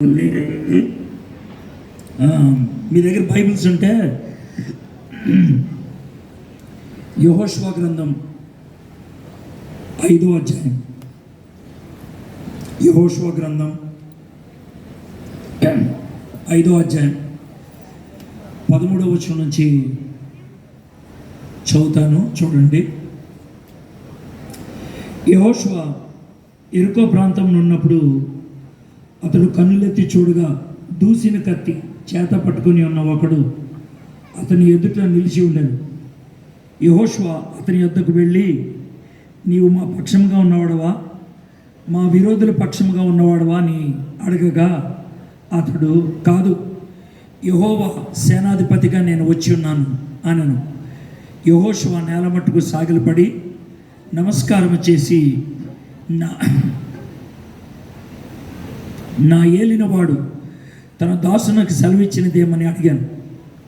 మీ దగ్గర బైబిల్స్ ఉంటే యెహోషువ గ్రంథం 5వ అధ్యాయం, యెహోషువ గ్రంథం 5వ అధ్యాయం 13వ వచనం నుంచి చదువుతాను, చూడండి. యెహోషువ యెరికో ప్రాంతంలో ఉన్నప్పుడు అతడు కన్నులెత్తి చూడగా దూసిన కత్తి చేత పట్టుకొని ఉన్న ఒకడు అతని ఎదుట నిలిచి ఉండెను. యెహోషువ అతని యొద్దకు వెళ్ళి, నీవు మా పక్షంగా ఉన్నవాడవా, మా విరోధుల పక్షంగా ఉన్నవాడవా అని అడగగా అతడు, కాదు, యెహోవా సేనాధిపతిగా నేను వచ్చి ఉన్నాను అనను. యెహోషువ నేలమట్టుకు సాగిలపడి నమస్కారం చేసి, నా ఏలినవాడు తన దాసునికి సెలవిచ్చినదేమని అడిగాను.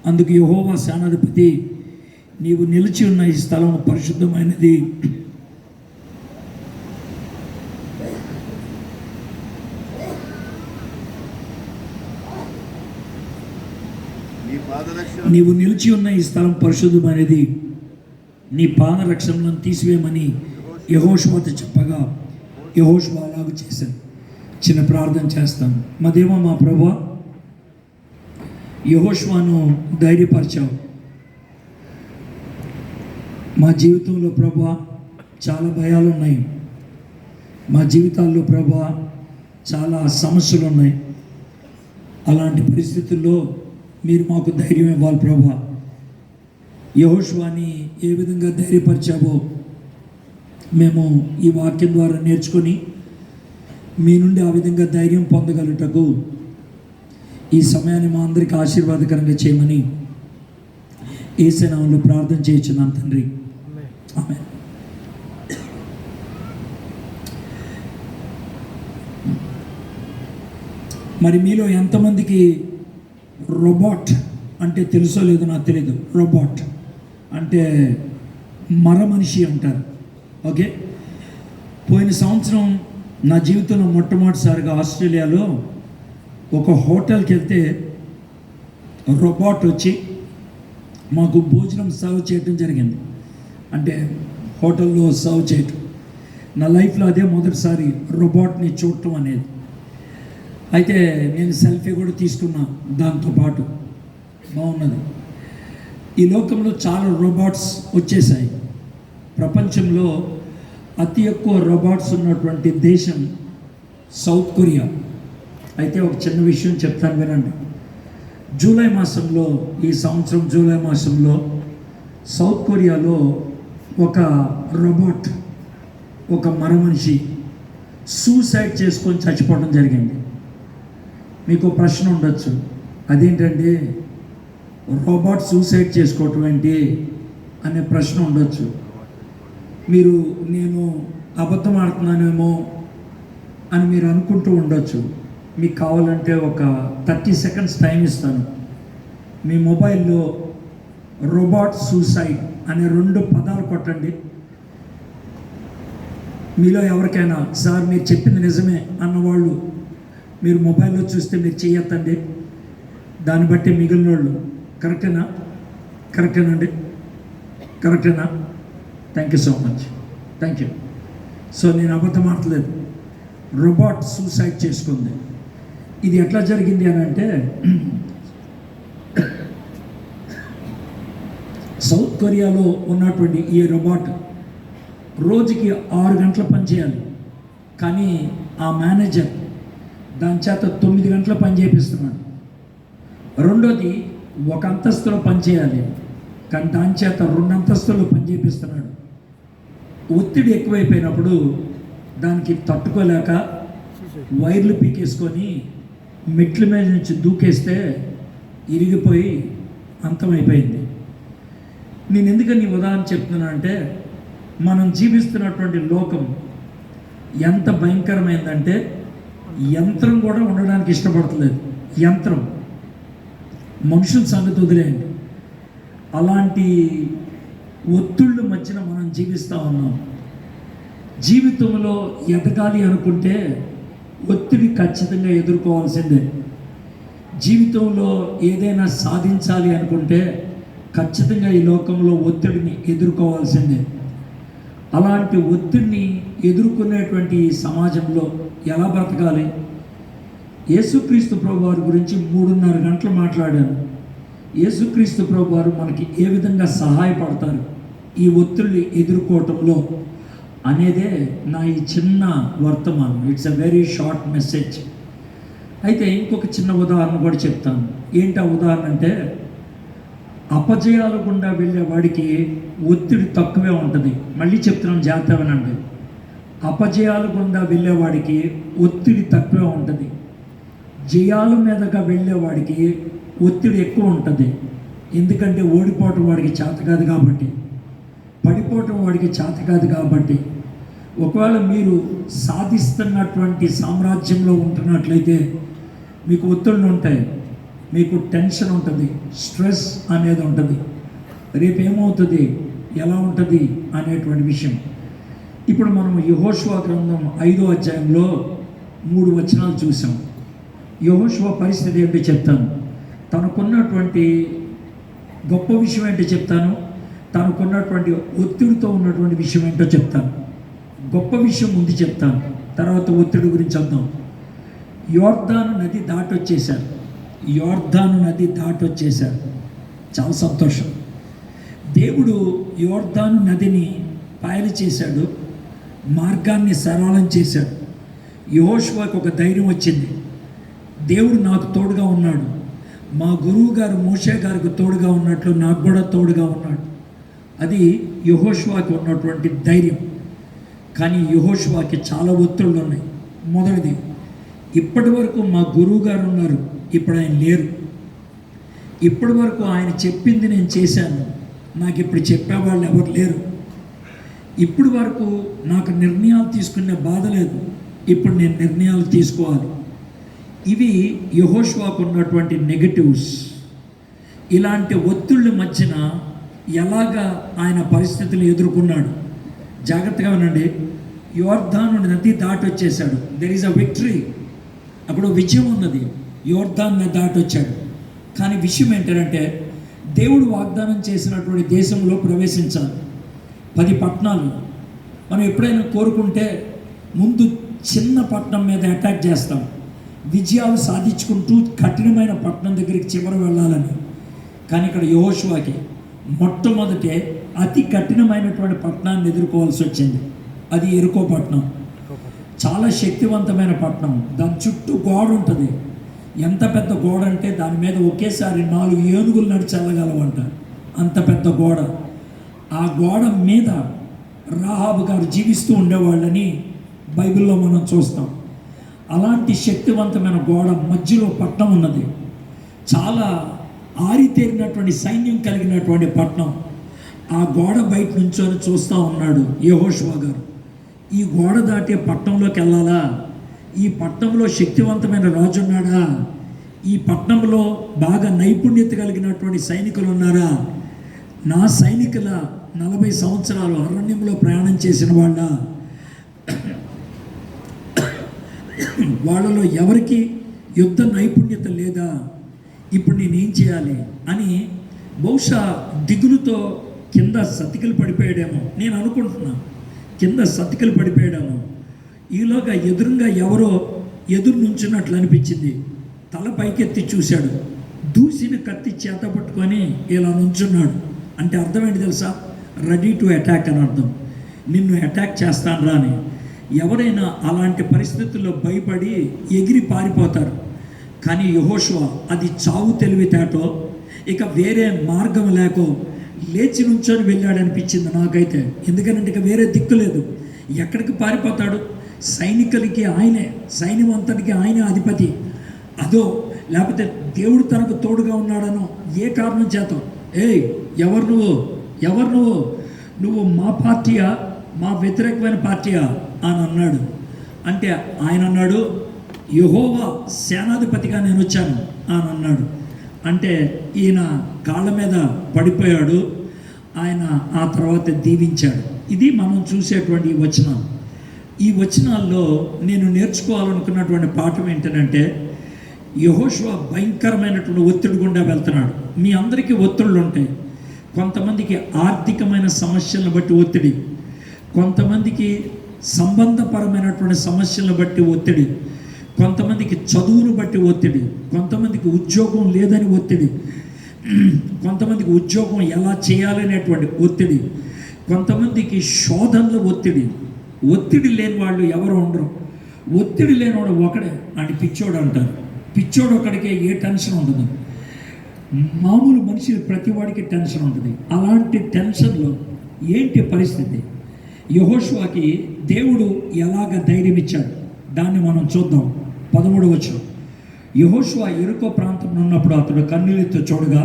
అందుకు యెహోవా సేనాధిపతి, నీవు నిలిచి ఉన్న ఈ స్థలం పరిశుద్ధమైనది, నీవు నిలిచి ఉన్న ఈ స్థలం పరిశుద్ధమైనది, నీ పాదరక్షణలను తీసివేయమని యెహోషువతో చెప్పగా యెహోషువ అలాగూ చేశాను. చిన్న ప్రార్థన చేస్తాను. మా దేవా, మా ప్రభువా, యెహోషువను ధైర్యపరిచావు. మా జీవితంలో ప్రభువా చాలా భయాలు ఉన్నాయి, మా జీవితాల్లో ప్రభువా చాలా సమస్యలు ఉన్నాయి. అలాంటి పరిస్థితుల్లో మీరు మాకు ధైర్యం ఇవ్వాలి ప్రభువా. యెహోషువని ఏ విధంగా ధైర్యపరిచావో మేము ఈ వాక్యం ద్వారా నేర్చుకొని మీ నుండి ఆ విధంగా ధైర్యం పొందగలుగుటకు ఈ సమయాన్ని మా అందరికీ ఆశీర్వాదకరంగా చేయమని యేసు నామములో ప్రార్థన చేయుచున్నాను తండ్రి, ఆమేన్. మరి మీలో ఎంతమందికి రోబోట్ అంటే తెలుసో లేదో నాకు తెలియదు. రోబోట్ అంటే మనిషి అంటారు. ఓకే, పోయిన సంవత్సరం నా జీవితంలో మొట్టమొదటిసారిగా ఆస్ట్రేలియాలో ఒక హోటల్కి వెళ్తే రోబోట్ వచ్చి మాకు భోజనం సర్వ్ చేయడం జరిగింది. అంటే హోటల్లో సర్వ్ చేయటం నా లైఫ్లో అదే మొదటిసారి రోబోట్ని చూడటం అనేది. అయితే నేను సెల్ఫీ కూడా తీసుకున్నా దాంతోపాటు, బాగున్నది. ఈ లోకంలో చాలా రోబోట్స్ వచ్చేసాయి. ప్రపంచంలో అతి ఎక్కువ రోబోట్స్ ఉన్నటువంటి దేశం సౌత్ కొరియా. అయితే ఒక చిన్న విషయం చెప్తాను, వినండి. జూలై మాసంలో, ఈ సంవత్సరం జూలై మాసంలో సౌత్ కొరియాలో ఒక రోబోట్, ఒక మనిషి సూసైడ్ చేసుకొని చచ్చిపోవడం జరిగింది. మీకు ప్రశ్న ఉండొచ్చు, అదేంటండి రోబోట్ సూసైడ్ చేసుకోవటం ఏంటి అనే ప్రశ్న ఉండొచ్చు. మీరు నేను అబద్ధం ఆడుతున్నానేమో అని మీరు అనుకుంటూ ఉండొచ్చు. మీకు కావాలంటే ఒక 30 సెకండ్స్ టైం ఇస్తాను. మీ మొబైల్లో రోబోట్ సూసైడ్ అనే 2 పదాలు కొట్టండి. మీలో ఎవరికైనా సార్ మీరు చెప్పింది నిజమే అన్నవాళ్ళు మీరు మొబైల్లో చూస్తే మీరు చేయొద్దండి. దాన్ని బట్టి మిగిలిన వాళ్ళు కరెక్టేనండి? కరెక్టేనా? Thank you so much, thank you. So నేను అబద్ధం ఆడలేదు, రోబోట్ సూసైడ్ చేసుకుంది. ఇది ఎట్లా జరిగింది అని అంటే, సౌత్ కొరియాలో ఉన్నటువంటి ఈ రోబోట్ రోజుకి 6 గంటల పని చేయాలి. కానీ ఆ మేనేజర్ దాని చేత 9 గంటల పని చేపిస్తున్నాడు. రెండోది, 1 అంతస్తులో పని చేయాలి, కానీ దాని చేత 2 అంతస్తుల్లో పని చేపిస్తున్నాడు. ఒత్తిడి ఎక్కువైపోయినప్పుడు దానికి తట్టుకోలేక వైర్లు పీకేసుకొని మెట్ల మీద నుంచి దూకేస్తే ఇరిగిపోయి అంతమైపోయింది. నేను ఎందుకని ఉదాహరణ చెప్తున్నా అంటే, మనం జీవిస్తున్నటువంటి లోకం ఎంత భయంకరమైందంటే యంత్రం కూడా ఉండడానికి ఇష్టపడతలేదు. యంత్రం, మనుషుల సంగతి వదిలేయండి, అలాంటి ఒత్తిళ్ళ మధ్యన మనం జీవిస్తూ ఉన్నాం. జీవితంలో ఎదగాలి అనుకుంటే ఒత్తిడి ఖచ్చితంగా ఎదుర్కోవాల్సిందే. జీవితంలో ఏదైనా సాధించాలి అనుకుంటే ఖచ్చితంగా ఈ లోకంలో ఒత్తిడిని ఎదుర్కోవాల్సిందే. అలాంటి ఒత్తిడిని ఎదుర్కొనేటువంటి ఈ సమాజంలో ఎలా బ్రతకాలి? యేసుక్రీస్తు ప్రభువారి గురించి 3.5 గంటలు మాట్లాడాను. యేసుక్రీస్తు ప్రభువారు మనకి ఏ విధంగా సహాయపడతారు ఈ ఒత్తిడిని ఎదుర్కోవటంలో అనేదే నా ఈ చిన్న వర్తమానం. It's a very short message. అయితే ఇంకొక చిన్న ఉదాహరణ కూడా చెప్తాను. ఏంటి ఆ ఉదాహరణ అంటే, అపజయాల గుండా వెళ్ళే వాడికి ఒత్తిడి తక్కువే ఉంటుంది. మళ్ళీ చెప్తున్నాను, జాగ్రత్త వినండి. అపజయాల గుండా వెళ్ళేవాడికి ఒత్తిడి తక్కువే ఉంటుంది. జయాల మీదగా వెళ్ళేవాడికి ఒత్తిడి ఎక్కువ ఉంటుంది. ఎందుకంటే ఓడిపోవటం వాడికి చేత కాదు కాబట్టి, పడిపోవటం వాడికి చేత కాదు కాబట్టి. ఒకవేళ మీరు సాధిస్తున్నటువంటి సామ్రాజ్యంలో ఉంటున్నట్లయితే మీకు ఒత్తిళ్ళు ఉంటాయి, మీకు టెన్షన్ ఉంటుంది, స్ట్రెస్ అనేది ఉంటుంది. రేపు ఏమవుతుంది, ఎలా ఉంటుంది అనేటువంటి విషయం. ఇప్పుడు మనం యెహోషువ గ్రంథం 5వ అధ్యాయంలో 3 వచనాలు చూసాం. యెహోషువ పరిస్థితి ఏంటో చెప్తాను, తనకున్నటువంటి గొప్ప విషయం ఏంటో చెప్తాను, తనకున్నటువంటి ఒత్తిడితో ఉన్నటువంటి విషయం ఏంటో చెప్తాను. గొప్ప విషయం ముందు చెప్తాను, తర్వాత ఒత్తిడి గురించి వద్దాం. యోర్దాను నది దాటొచ్చేశారు. యోర్దాను నది దాటొచ్చేశారు. చాలా సంతోషం. దేవుడు యోర్దాను నదిని పాయలు చేశాడు, మార్గాన్ని సరళం చేశాడు. యెహోషువకు ఒక ధైర్యం వచ్చింది, దేవుడు నాకు తోడుగా ఉన్నాడు. మా గురువు గారు మోషే గారికి తోడుగా ఉన్నట్లు నాకు కూడా తోడుగా ఉన్నాడు. అది యెహోషువకు ఉన్నటువంటి ధైర్యం. కానీ యెహోషువకి చాలా ఒత్తిళ్ళు ఉన్నాయి. మొదటిది, ఇప్పటి వరకు మా గురువు గారు ఉన్నారు, ఇప్పుడు ఆయన లేరు. ఇప్పటి వరకు ఆయన చెప్పింది నేను చేశాను, నాకు ఇప్పుడు చెప్పేవాళ్ళు ఎవరు లేరు. ఇప్పుడు వరకు నాకు నిర్ణయాలు తీసుకునే బాధ లేదు, ఇప్పుడు నేను నిర్ణయాలు తీసుకోవాలి. ఇవి యెహోషువకు ఉన్నటువంటి నెగటివ్స్. ఇలాంటి ఒత్తిళ్ళ మధ్యన ఎలాగా ఆయన పరిస్థితులు ఎదుర్కొన్నాడు జాగ్రత్తగా వినండి. యోర్దాను నది దాటొచ్చేశాడు. There is a victory. అక్కడ విజయం ఉన్నది. యోర్దాను నది దాటొచ్చాడు. కానీ విషయం ఏంటంటే, దేవుడు వాగ్దానం చేసినటువంటి దేశంలో ప్రవేశించాలి. 10 పట్టణాలు. మనం ఎప్పుడైనా కోరుకుంటే ముందు చిన్న పట్టణం మీద అటాక్ చేస్తాం, విజయాలు సాధించుకుంటూ కఠినమైన పట్టణం దగ్గరికి చివరి వెళ్ళాలని. కానీ ఇక్కడ యెహోషువకి మొట్టమొదటే అతి కఠినమైనటువంటి పట్టణాన్ని ఎదుర్కోవాల్సి వచ్చింది. అది యెరికో పట్టణం. చాలా శక్తివంతమైన పట్టణం. దాని చుట్టూ గోడ ఉంటుంది. ఎంత పెద్ద గోడ అంటే దాని మీద ఒకేసారి 4 ఏనుగులు నడిచి వెళ్ళగలవంట. అంత పెద్ద గోడ. ఆ గోడ మీద రాహాబు గారు జీవిస్తూ ఉండేవాళ్ళని బైబిల్లో మనం చూస్తాం. అలాంటి శక్తివంతమైన గోడ మధ్యలో పట్టణం ఉన్నది. చాలా ఆరితేరినటువంటి సైన్యం కలిగినటువంటి పట్టణం. ఆ గోడ బయట నుంచొని చూస్తూ ఉన్నాడు యెహోషువ గారు. ఈ గోడ దాటే పట్టణంలోకి వెళ్ళాలా? ఈ పట్టణంలో శక్తివంతమైన రాజు ఉన్నాడా? ఈ పట్టణంలో బాగా నైపుణ్యత కలిగినటువంటి సైనికులు ఉన్నారా? నా సైనికుల 40 సంవత్సరాలు అరణ్యంలో ప్రయాణం చేసిన వాళ్ళలో ఎవరికి యుద్ధ నైపుణ్యత లేదా? ఇప్పుడు నేనేం చేయాలి అని బహుశా దిగులుతో కింద సతికిలు పడిపోయాడేమో. నేను అనుకుంటున్నా కింద సతికిలు పడిపోయాడేమో. ఈలోగా ఎదురుగా ఎవరో ఎదురు నుంచున్నట్లు అనిపించింది. తల పైకెత్తి చూశాడు. దూసిన కత్తి చేత పట్టుకొని ఇలా నుంచున్నాడు. అంటే అర్థం ఏంటి తెలుసా? రెడీ టు అటాక్ అని అర్థం. నిన్ను అటాక్ చేస్తాను రా అని. ఎవరైనా అలాంటి పరిస్థితుల్లో భయపడి ఎగిరి పారిపోతారు. కానీ యెహోషువ అది చావు తెలివితేటో ఇక వేరే మార్గం లేకో లేచి నుంచొని వెళ్ళాడనిపించింది నాకైతే. ఎందుకంటే ఇక వేరే దిక్కు లేదు. ఎక్కడికి పారిపోతాడు? సైనికులకి ఆయనే, సైన్యం అంతటికి ఆయనే అధిపతి. అదో లేకపోతే దేవుడు తనకు తోడుగా ఉన్నాడనో ఏ కారణం చేత, ఎవరు నువ్వు మా పార్టీయా, మా వ్యతిరేకమైన పార్టీయా అని అన్నాడు. అంటే ఆయన అన్నాడు, యెహోవా సేనాధిపతిగా నేను వచ్చాను అని అన్నాడు. అంటే ఈయన కాళ్ళ మీద పడిపోయాడు. ఆయన ఆ తర్వాత దీవించాడు. ఇది మనం చూసేటువంటి వచనం. ఈ వచనాల్లో నేను నేర్చుకోవాలనుకున్నటువంటి పాఠం ఏంటంటే, యెహోషువ భయంకరమైనటువంటి ఒత్తిడి గుండా వెళ్తున్నాడు. మీ అందరికీ ఒత్తిళ్ళు ఉంటాయి. కొంతమందికి ఆర్థికమైన సమస్యలను బట్టి ఒత్తిడి, కొంతమందికి సంబంధపరమైనటువంటి సమస్యలను బట్టి ఒత్తిడి, కొంతమందికి చదువును బట్టి ఒత్తిడి, కొంతమందికి ఉద్యోగం లేదని ఒత్తిడి, కొంతమందికి ఉద్యోగం ఎలా చేయాలనేటువంటి ఒత్తిడి, కొంతమందికి శోధనల ఒత్తిడి. ఒత్తిడి లేని వాళ్ళు ఎవరు ఉండరు. ఒత్తిడి లేనివాడు ఒకడే అని పిచ్చోడు అంటారు. పిచ్చోడు ఒకడికే ఏ టెన్షన్ ఉండదు. మామూలు మనిషి ప్రతి వాడికి టెన్షన్ ఉంటుంది. అలాంటి టెన్షన్లో ఏంటి పరిస్థితి? యెహోషువకి దేవుడు ఎలాగ ధైర్యం ఇచ్చాడు దాన్ని మనం చూద్దాం. 13వ వచనం. యెహోషువ యెరికో ప్రాంతంలో ఉన్నప్పుడు అతడు కన్నీళ్ళతో చూడగా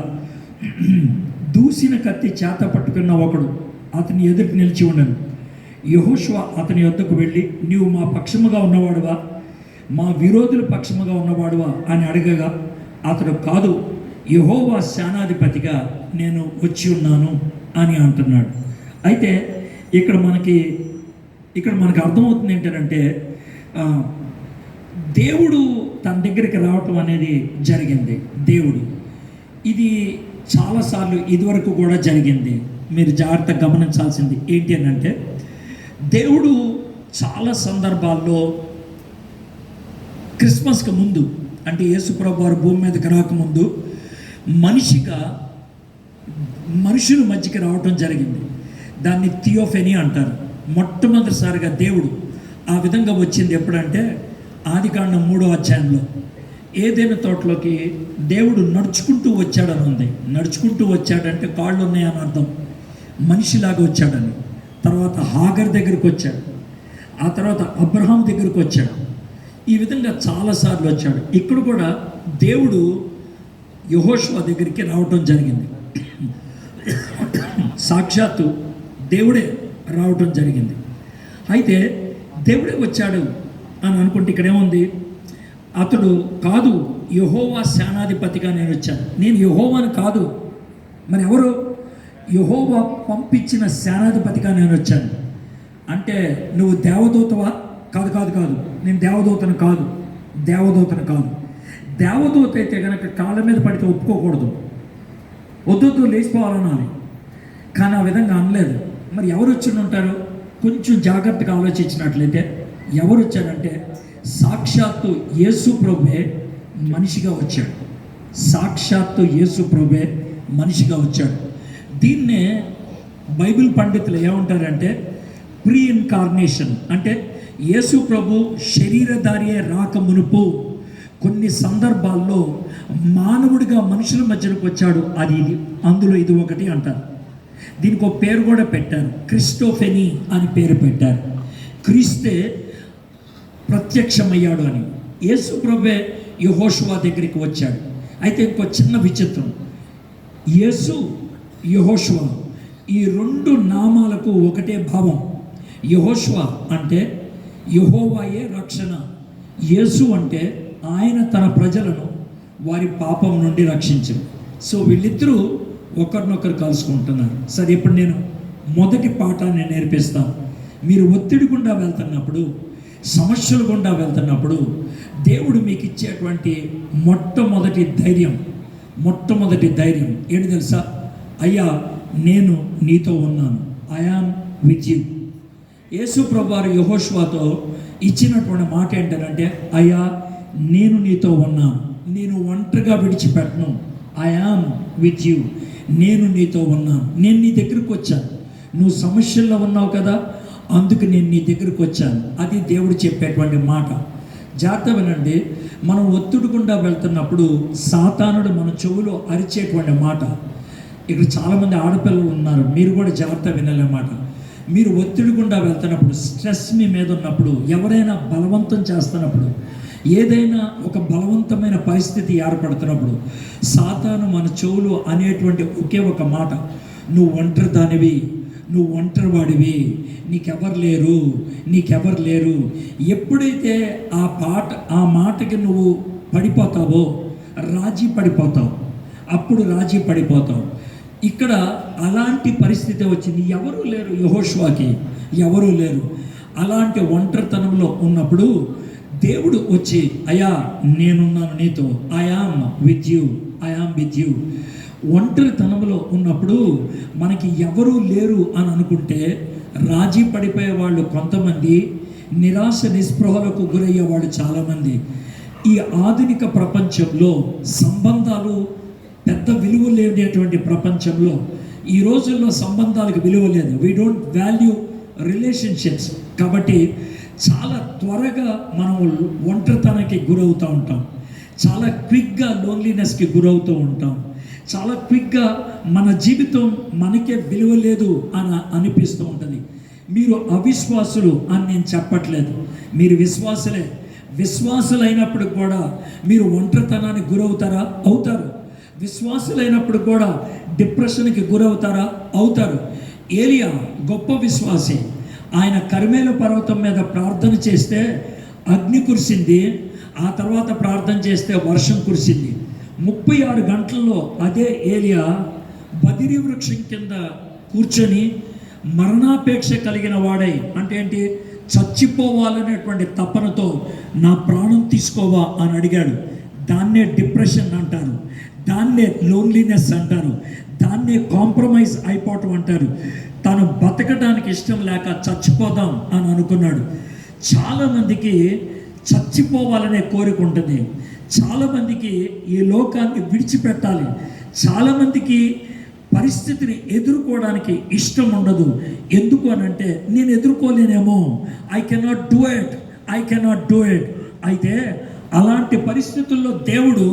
దూసిన కత్తి చేత పట్టుకున్న ఒకడు అతని ఎదుటి నిలిచి ఉండను. యెహోషువ అతని యొద్దకు వెళ్ళి, నీవు మా పక్షముగా ఉన్నవాడువా, మా విరోధుల పక్షముగా ఉన్నవాడువా అని అడగగా అతడు, కాదు, యెహోవా సేనాధిపతిగా నేను వచ్చి ఉన్నాను అని అంటున్నాడు. అయితే ఇక్కడ మనకి అర్థమవుతుంది ఏంటంటే, దేవుడు తన దగ్గరికి రావటం అనేది జరిగింది. దేవుడు ఇది చాలాసార్లు ఇదివరకు కూడా జరిగింది. మీరు జాగ్రత్తగా గమనించాల్సింది ఏంటి అని అంటే, దేవుడు చాలా సందర్భాల్లో క్రిస్మస్కి ముందు, అంటే యేసుప్రభు వారు భూమి మీదకి రాకముందు మనుషుల మధ్యకి రావటం జరిగింది. దాన్ని థియోఫెనీ అంటారు. మొట్టమొదటిసారిగా దేవుడు ఆ విధంగా వచ్చింది ఎప్పుడంటే, ఆదికాండం 3వ అధ్యాయంలో ఏదైనా తోటలోకి దేవుడు నడుచుకుంటూ వచ్చాడని ఉంది. నడుచుకుంటూ వచ్చాడంటే కాళ్ళు ఉన్నాయని అర్థం. మనిషిలాగా వచ్చాడని. తర్వాత హాగర్ దగ్గరికి వచ్చాడు. ఆ తర్వాత అబ్రహాం దగ్గరికి వచ్చాడు. ఈ విధంగా చాలాసార్లు వచ్చాడు. ఇక్కడ కూడా దేవుడు యెహోషువ దగ్గరికి రావటం జరిగింది. సాక్షాత్తు దేవుడే రావటం జరిగింది. అయితే దేవుడే వచ్చాడు అని అనుకుంటే ఇక్కడ ఏముంది? అతడు, కాదు, యెహోవా సేనాధిపతిగా నేను వచ్చాను. నేను యెహోవాను కాదు, మరి ఎవరు? యెహోవా పంపించిన సేనాధిపతిగా నేను వచ్చాను. అంటే నువ్వు దేవదూతవా? కాదు కాదు కాదు, నేను దేవదూతను కాదు. దేవదూత అయితే కనుక కాళ్ళ మీద పడితే ఒప్పుకోకూడదు, వద్దు లేచిపోవాలనాలి. కానీ ఆ విధంగా అనలేదు. మరి ఎవరు వచ్చి ఉంటారు? కొంచెం జాగ్రత్తగా ఆలోచించినట్లయితే ఎవరు వచ్చారంటే, సాక్షాత్తు యేసు ప్రభువే మనిషిగా వచ్చాడు. సాక్షాత్తు యేసు ప్రభువే మనిషిగా వచ్చాడు. దీన్నే బైబిల్ పండితులు ఏమంటారంటే ప్రీ ఇన్కార్నేషన్. అంటే యేసు ప్రభు శరీరధారియే రాక మునుపు కొన్ని సందర్భాల్లో మానవుడిగా మనుషుల మధ్యలోకి వచ్చాడు. అందులో ఇది ఒకటి అంటారు. దీనికి ఒక పేరు కూడా పెట్టారు, క్రిస్టోఫెనీ అని పేరు పెట్టారు. క్రీస్తే ప్రత్యక్షమయ్యాడు అని. యేసు ప్రభువే యెహోషువ దగ్గరికి వచ్చాడు. అయితే ఇంకో చిన్న విచిత్రం, యేసు యెహోషువ ఈ రెండు నామాలకు ఒకటే భావం. యెహోషువ అంటే యెహోవాయే రక్షణ, యేసు అంటే ఆయన తన ప్రజలను వారి పాపం నుండి రక్షించరు. సో వీళ్ళిద్దరూ ఒకరినొకరు కలుసుకుంటున్నారు. సరే, ఇప్పుడు నేను మొదటి పాఠాన్ని నేర్పిస్తాను. మీరు ఒత్తిడి గుండా వెళ్తున్నప్పుడు, సమస్యలు గుండా వెళ్తున్నప్పుడు దేవుడు మీకు ఇచ్చేటువంటి మొట్టమొదటి ధైర్యం ఏంటి తెలుసా? అయ్యా, నేను నీతో ఉన్నాను. I am with you. Yesu ప్రభువారు యెహోషువతో ఇచ్చినటువంటి మాట ఏంటంటే, అయ్యా, నేను నీతో ఉన్నాను, నేను ఒంటరిగా విడిచిపెట్టను. I am with you. నేను నీతో ఉన్నాను. నేను నీ దగ్గరికి వచ్చాను. నువ్వు సమస్యల్లో ఉన్నావు కదా, అందుకు నేను నీ దగ్గరికి వచ్చాను. అది దేవుడు చెప్పేటువంటి మాట. జాగ్రత్త వినండి. మనం ఒత్తిడి గుండా వెళ్తున్నప్పుడు సాతానుడు మన చెవులో అరిచేటువంటి మాట. ఇక్కడ చాలామంది ఆడపిల్లలు ఉన్నారు, మీరు కూడా జాగ్రత్త వినాలన్నమాట. మీరు ఒత్తిడి గుండా వెళ్తున్నప్పుడు, స్ట్రెస్ మీ మీద ఉన్నప్పుడు, ఎవరైనా బలవంతం చేస్తున్నప్పుడు, ఏదైనా ఒక బలవంతమైన పరిస్థితి ఏర్పడుతున్నప్పుడు సాతాను మన చెవులు అనేటువంటి ఒకే ఒక మాట, నువ్వు ఒంటరి దానివి, నువ్వు ఒంటరి వాడివి, నీకెవరు లేరు. ఎప్పుడైతే ఆ మాటకి నువ్వు పడిపోతావో రాజీ పడిపోతావు. ఇక్కడ అలాంటి పరిస్థితి వచ్చింది. ఎవరూ లేరు యెహోషువకి, ఎవరూ లేరు. అలాంటి ఒంటరితనంలో ఉన్నప్పుడు దేవుడు వచ్చి, అయ్యా నేనున్నాను నీతో, ఐ ఆమ్ విత్ యూ. ఒంటరితనంలో ఉన్నప్పుడు మనకి ఎవరూ లేరు అని అనుకుంటే రాజీ పడిపోయే వాళ్ళు కొంతమంది, నిరాశ నిస్పృహలకు గురయ్యే వాళ్ళు చాలామంది. ఈ ఆధునిక ప్రపంచంలో సంబంధాలు పెద్ద విలువ లేనటువంటి ప్రపంచంలో ఈ రోజుల్లో సంబంధాలకు విలువ లేదు. We don't value relationships. కాబట్టి చాలా త్వరగా మనం ఒంటరితనానికి గురవుతూ ఉంటాం, చాలా క్విక్గా లోన్లీనెస్కి గురవుతూ ఉంటాం, చాలా క్విక్గా మన జీవితం మనకే విలువ లేదు అని అనిపిస్తూ ఉంటుంది. మీరు అవిశ్వాసులు అని నేను చెప్పట్లేదు, మీరు విశ్వాసులైనప్పుడు కూడా మీరు ఒంటరితనానికి గురవుతారా? అవుతారు. విశ్వాసులైనప్పుడు కూడా డిప్రెషన్కి గురవుతారా? అవుతారు. ఏలియా గొప్ప విశ్వాసి. ఆయన కర్మేలు పర్వతం మీద ప్రార్థన చేస్తే అగ్ని కురిసింది, ఆ తర్వాత ప్రార్థన చేస్తే వర్షం కురిసింది. 36 గంటల్లో అదే ఏలియా బదిరి వృక్షం కింద కూర్చొని మరణాపేక్ష కలిగిన వాడై, అంటే ఏంటి, చచ్చిపోవాలనేటువంటి తపనతో నా ప్రాణం తీసుకోవా అని అడిగాడు. దాన్నే డిప్రెషన్ అంటారు, దాన్నే లోన్లీనెస్ అంటారు, దాన్నే కాంప్రమైజ్ అయిపోవటం అంటారు. తను బతకడానికి ఇష్టం లేక చచ్చిపోదాం అని అనుకున్నాడు. చాలామందికి చచ్చిపోవాలనే కోరిక ఉంటుంది, చాలామందికి ఈ లోకాన్ని విడిచిపెట్టాలి, చాలామందికి పరిస్థితిని ఎదుర్కోవడానికి ఇష్టం ఉండదు. ఎందుకు అని అంటే, నేను ఎదుర్కోలేనేమో, ఐ కెనాట్ డూ ఇట్. అయితే అలాంటి పరిస్థితుల్లో దేవుడు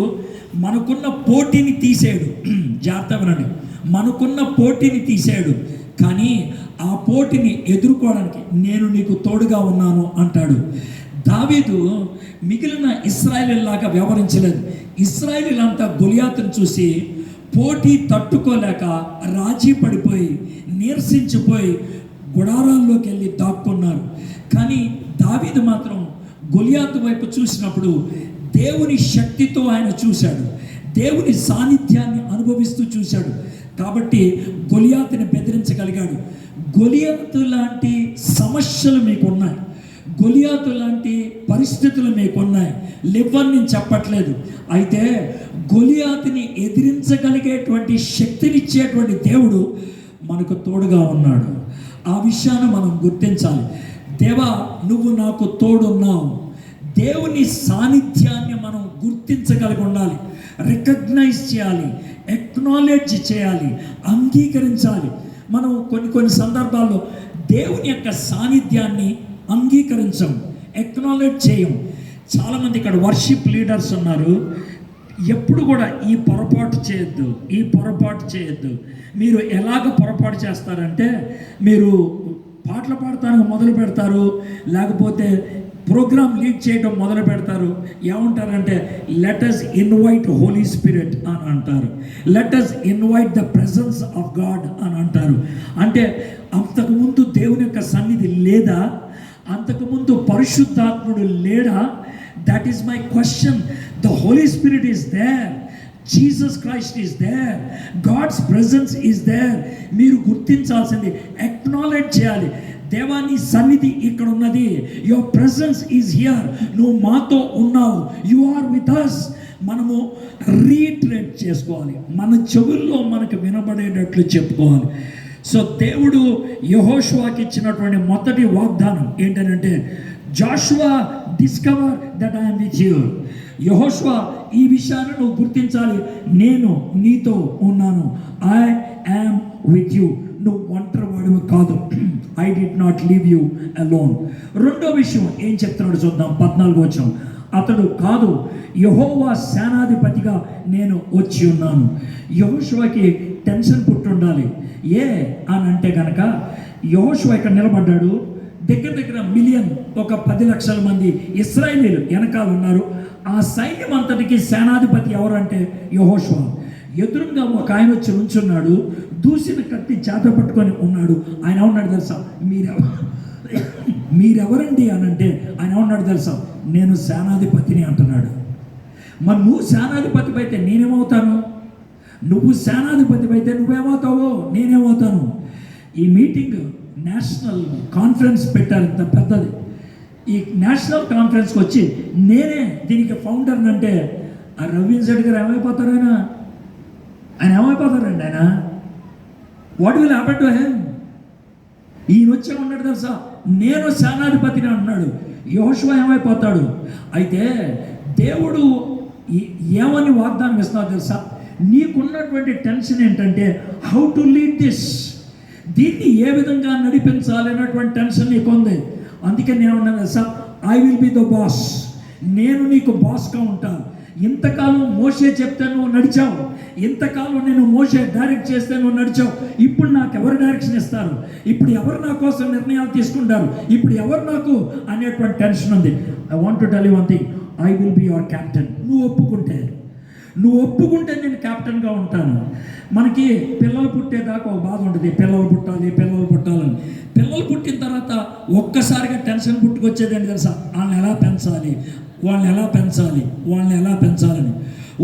మనకున్న పోటీని తీసాడు. జాగ్రత్త వినండి, మనకున్న పోటీని తీసాడు, కానీ ఆ పోటీని ఎదుర్కోవడానికి నేను నీకు తోడుగా ఉన్నాను అంటాడు. దావీదు మిగిలిన ఇశ్రాయేలీయుల్లాగా వ్యవహరించలేదు. ఇశ్రాయేలీయులంతా గొలియాతును చూసి పోటీ తట్టుకోలేక రాజీ పడిపోయి నీరసించిపోయి గుడారాల్లోకి వెళ్ళి దాక్కున్నారు. కానీ దావీదు మాత్రం గొలియాతు వైపు చూసినప్పుడు దేవుని శక్తితో ఆయన చూశాడు, దేవుని సాన్నిధ్యాన్ని అనుభవిస్తూ చూశాడు. కాబట్టి గొలియాతుని బెదిరించగలిగాడు. గొలియాతు లాంటి సమస్యలు మీకున్నాయి, గొలియాతు లాంటి పరిస్థితులు మీకున్నాయి, లేవని నేను చెప్పట్లేదు. అయితే గొలియాతుని ఎదిరించగలిగేటువంటి శక్తినిచ్చేటువంటి దేవుడు మనకు తోడుగా ఉన్నాడు. ఆ విషయాన్ని మనం గుర్తించాలి. దేవా నువ్వు నాకు తోడున్నావు. దేవుని సాన్నిధ్యాన్ని మనం గుర్తించగలిగి ఉండాలి, రికగ్నైజ్ చేయాలి, ఎక్నాలెడ్జ్ చేయాలి, అంగీకరించాలి. మనం కొన్ని సందర్భాల్లో దేవుని యొక్క సాన్నిధ్యాన్ని అంగీకరించం, ఎక్నాలెడ్జ్ చేయం. చాలామంది ఇక్కడ వర్షిప్ లీడర్స్ ఉన్నారు, ఎప్పుడు కూడా ఈ పొరపాటు చేయొద్దు. మీరు ఎలాగ పొరపాటు చేస్తారంటే, మీరు పాటలు పాడటానికి మొదలు పెడతారు, లేకపోతే ప్రోగ్రామ్ లీడ్ చేయడం మొదలు పెడతారు. ఏమంటారంటే, let us invite Holy Spirit అని అంటారు, let us invite the presence of God అని అంటారు. అంటే అంతకుముందు దేవుని యొక్క సన్నిధి లేదా? అంతకుముందు పరిశుద్ధాత్ముడు లేడా? That is my question. The Holy Spirit is there, Jesus Christ is there, God's presence is there. మీరు గుర్తించాల్సింది, ఎక్నాలెడ్జ్ చేయాలి, దేవా నీ సన్నిధి ఇక్కడ ఉన్నది, యువర్ ప్రెసెన్స్ ఈజ్ హియర్, నువ్వు మాతో ఉన్నావు, యు ఆర్ విత్ అస్. మనము రీట్రేట్ చేసుకోవాలి, మన చెవుల్లో మనకు వినబడేటట్లు చెప్పుకోవాలి. సో దేవుడు యెహోషువాకి ఇచ్చినటువంటి మొదటి వాగ్దానం ఏంటంటే, Joshua discover that I am with you. Yehoshuva ఈ విషయాన్ని నువ్వు గుర్తించాలి, నేను నీతో ఉన్నాను, ఐ యామ్ విత్ యు. నువ్వు ఒంటరి వాడివి కాదు, I did not leave you alone. రెండో విషయం ఏం చెప్తున్నాడు చూద్దాం, 14వ వచనం. అతడు కాదు, యెహోవా సేనాధిపతిగా నేను వచ్చి ఉన్నాను. యెహోషువాకి టెన్షన్ పుట్టుండాలి. ఏ అని అంటే కనుక, యెహోషువా ఇక్కడ నిలబడ్డాడు, దగ్గర మిలియన్, ఒక 10 లక్షల మంది ఇశ్రాయేలీయులు వెనకాల ఉన్నారు. ఆ సైన్యం అంతటికి సేనాధిపతి ఎవరంటే యెహోషువా. ఎదురుగా ఒక ఆయన వచ్చి ఉంచున్నాడు, దూసిన కత్తి చేత పట్టుకొని ఉన్నాడు. ఆయన ఏమన్నాడు తెలుసా, మీరెవరండి అని అంటే ఆయన ఏమన్నాడు తెలుసా, నేను సేనాధిపతిని అంటున్నాడు. మరి నువ్వు సేనాధిపతి అయితే నేనేమవుతాను? నువ్వు సేనాధిపతి అయితే నువ్వేమవుతావో నేనేమవుతాను? ఈ మీటింగ్ నేషనల్ కాన్ఫరెన్స్ పెట్టారు, ఇంత పెద్దది. ఈ నేషనల్ కాన్ఫరెన్స్కి వచ్చి నేనే దీనికి ఫౌండర్ని అంటే ఆ రవీంద్ర రెడ్డి గారు ఏమైపోతారు? ఆయన ఏమైపోతారండి? ఆయన what will happen to him? ఈయన వచ్చే ఉన్నాడు తెలుసా, నేను సేనాధిపతిని అంటున్నాడు. యెహోషువ ఏమైపోతాడు? అయితే దేవుడు ఏమని వాగ్దానం ఇస్తున్నారు తెలుసా? నీకున్నటువంటి టెన్షన్ ఏంటంటే హౌ టు లీడ్ దిస్, దీన్ని ఏ విధంగా నడిపించాలి అనేటువంటి టెన్షన్ నీకు ఉంది. అందుకే నేను అన్నాను తెలుసా, I will be the boss, నేను నీకు బాస్గా ఉంటాను. ఇంతకాలం మోషే చెప్తే నువ్వు నడిచావు, ఇంతకాలం నేను మోషే డైరెక్ట్ చేస్తే నువ్వు నడిచావు. ఇప్పుడు నాకు ఎవరు డైరెక్షన్ ఇస్తారు? ఇప్పుడు ఎవరు నా కోసం నిర్ణయాలు తీసుకుంటారు? ఇప్పుడు ఎవరు నాకు అనేటువంటి టెన్షన్ ఉంది. I want to tell you one thing, I will be your captain. నువ్వు ఒప్పుకుంటే నేను క్యాప్టెన్గా ఉంటాను. మనకి పిల్లలు పుట్టేదాకా ఒక బాధ ఉంటుంది, పిల్లలు పుట్టాలని. పిల్లలు పుట్టిన తర్వాత ఒక్కసారిగా టెన్షన్ పుట్టుకొచ్చేది ఏంటి తెలుసా? వాళ్ళని ఎలా పెంచాలని.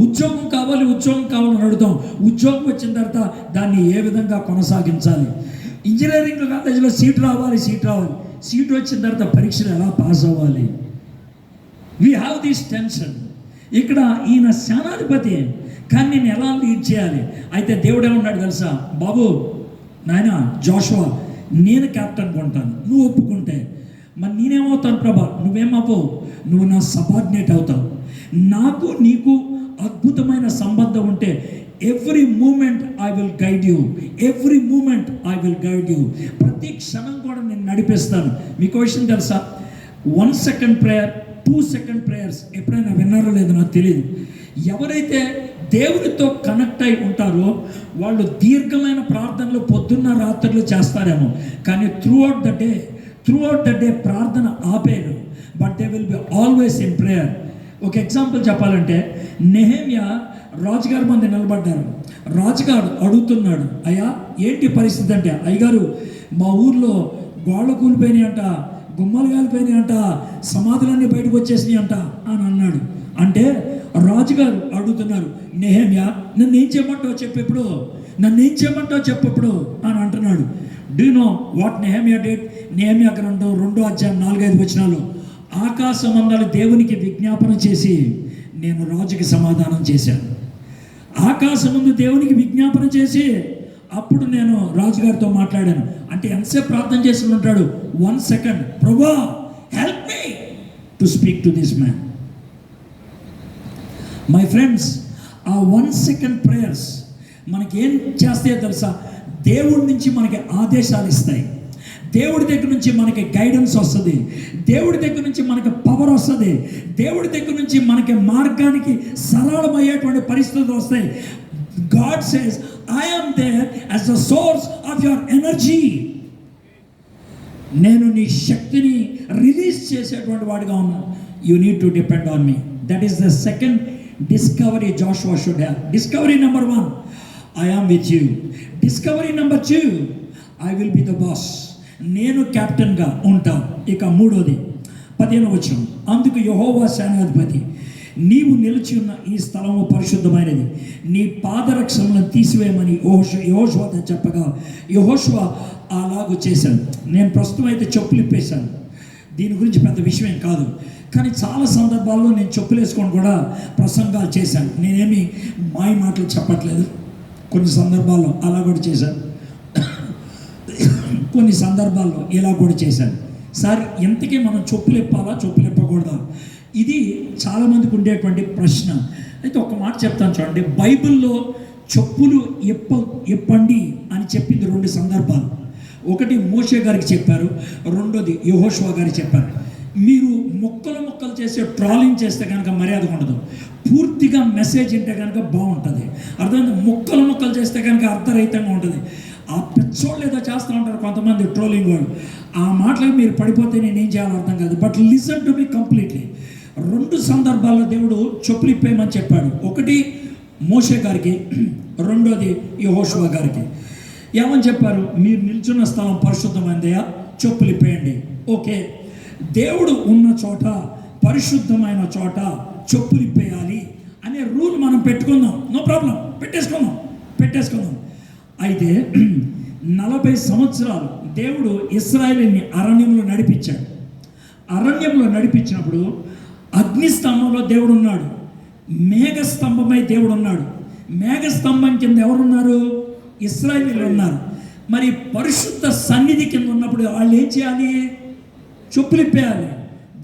ఉద్యోగం కావాలని అడుగుతాం. ఉద్యోగం వచ్చిన తర్వాత దాన్ని ఏ విధంగా కొనసాగించాలి? ఇంజనీరింగ్ కాలేజీలో సీట్ రావాలి. సీట్ వచ్చిన తర్వాత పరీక్షలు ఎలా పాస్ అవ్వాలి? We have this tension. ఇక్కడ ఈయన సేనాధిపతి, కానీ నేను ఎలా లీడ్ చేయాలి? అయితే దేవుడు ఏమన్నాడు తెలుసా? బాబు నాయన జోషువా, నేను క్యాప్టెన్ కొంటాను, నువ్వు ఒప్పుకుంటే. మరి నేనేమవుతాను ప్రభా? నువ్వేమవ్వవు, నువ్వు నా సబార్డినేట్ అవుతావు. నాకు నీకు అద్భుతమైన సంబంధం ఉంటే every moment I will guide you. ప్రతి క్షణం కూడా నేను నడిపిస్తాను. మీకు విషయం తెలుసా? 1 second prayer, 2 second prayers ఎప్పుడైనా విన్నారో లేదో నాకు తెలియదు. ఎవరైతే దేవునితో కనెక్ట్ అయి ఉంటారో వాళ్ళు దీర్ఘమైన ప్రార్థనలు పొద్దున్న రాత్రులు చేస్తారేమో, కానీ త్రూ అవుట్ ద డే ప్రార్థన ఆపేరు. But they will be always in prayer. ఒక ఎగ్జాంపుల్ చెప్పాలంటే, నెహెమ్యా రాజుగారి మంది నిలబడ్డారు. రాజుగారు అడుగుతున్నాడు, అయ్యా ఏంటి పరిస్థితి అంటే, అయ్యగారు మా ఊర్లో గోళ్ళ కూలిపోయినాయి అంట, గుమ్మలు కాలిపోయినాయి అంట, సమాధులన్నీ బయటకు వచ్చేసినాయి అంట అని అన్నాడు. అంటే రాజుగారు అడుగుతున్నారు, నెహెమ్యా నన్ను ఏం చేయమంటావు చెప్పప్పుడు అని అంటున్నాడు. Do know what Nehemiah did? Nehemiah గ్రంథం 2:4-5 వచనాలు, ఆకాశమందలి దేవునికి విజ్ఞాపన చేసి నేను రాజుకి సమాధానం చేశాను. ఆకాశమందు దేవునికి విజ్ఞాపన చేసి అప్పుడు నేను రాజుగారితో మాట్లాడాను. అంటే ఎంతసేపు ప్రార్థన చేసి ఉంటాడు? 1 second, ప్రభువా help me to speak to this man. My friends, ఆ 1 second ప్రేయర్స్ మనకి ఏం చేస్తాయో తెలుసా? దేవుడి నుంచి మనకి ఆదేశాలు ఇస్తాయి. దేవుడి దగ్గర నుంచి మనకి గైడెన్స్ వస్తుంది. దేవుడి దగ్గర నుంచి మనకి పవర్ వస్తుంది. దేవుడి దగ్గర నుంచి మనకి మార్గానికి సరళమయ్యేటువంటి పరిస్థితులు వస్తాయి. God says, I am there as the source of your energy. నేను నీ శక్తిని రిలీజ్ చేసేటువంటి వాడిగా ఉన్నాను. You need to depend on me. That is the second discovery Joshua should have. Discovery number 1, I am with you. Discovery number 2, I will be the boss. నేను క్యాప్టెన్గా ఉంటాను. ఇక 3వది 15వ వచనం, అందుకు యెహోవా సేనాధిపతి, నీవు నిలిచి ఉన్న ఈ స్థలము పరిశుద్ధమైనది, నీ పాదరక్షలను తీసివేయమని యెహోషువతో చెప్పగా యెహోషువ అలాగూ చేశాను. నేను ప్రస్తుతం అయితే చెప్పులు ఇప్పేశాను. దీని గురించి పెద్ద విషయం కాదు, కానీ చాలా సందర్భాల్లో నేను చెప్పులు వేసుకొని కూడా ప్రసంగాలు చేశాను. నేనేమి మాయ మాటలు చెప్పట్లేదు. కొన్ని సందర్భాల్లో అలా కూడా చేశాను, కొన్ని సందర్భాల్లో ఇలా కూడా చేశాను. సార్ ఇంతకీ మనం చెప్పులు ఇప్పాలా చెప్పులు ఇప్పకూడదా? ఇది చాలామందికి ఉండేటువంటి ప్రశ్న. అయితే ఒక మాట చెప్తాను చూడండి. బైబిల్లో చెప్పులు ఇప్పండి అని చెప్పింది 2 సందర్భాలు. ఒకటి మోషే గారికి చెప్పారు, రెండోది యెహోషువ గారికి చెప్పారు. మీరు ముక్కలు చేసే ట్రాలింగ్ చేస్తే కనుక మర్యాద ఉండదు. పూర్తిగా మెసేజ్ వింటే కనుక బాగుంటుంది. అర్థమైంది? ముక్కలు చేస్తే కనుక అర్థరహితంగా ఉంటుంది. ఆ పెచ్చోళ్ళు ఏదో చేస్తూ ఉంటారు కొంతమంది ట్రోలింగ్ వాళ్ళు. ఆ మాటలకు మీరు పడిపోతే నేనేం చేయాలో అర్థం కాదు. But listen to me completely. 2 సందర్భాల్లో దేవుడు చెప్పులు ఇప్పేయమని చెప్పాడు. ఒకటి మోషే గారికి, రెండోది యెహోషువ గారికి. ఏమని చెప్పారు? మీరు నిల్చున్న స్థలం పరిశుద్ధమైందయా, చెప్పులు ఇప్పేయండి. ఓకే, దేవుడు ఉన్న చోట, పరిశుద్ధమైన చోట చెప్పులు ఇప్పేయాలి అనే రూల్ మనం పెట్టుకుందాం. నో ప్రాబ్లం, పెట్టేసుకుందాం. అయితే 40 సంవత్సరాలు దేవుడు ఇశ్రాయేలుని అరణ్యంలో నడిపించాడు. అరణ్యంలో నడిపించినప్పుడు అగ్నిస్తంభంలో దేవుడు ఉన్నాడు, మేఘస్తంభమై దేవుడు ఉన్నాడు. మేఘస్తంభం కింద ఎవరున్నారు? ఇశ్రాయేలీయులు ఉన్నారు. మరి పరిశుద్ధ సన్నిధి కింద ఉన్నప్పుడు వాళ్ళు ఏం చేయాలి? చెప్పులు ఇప్పేయాలి.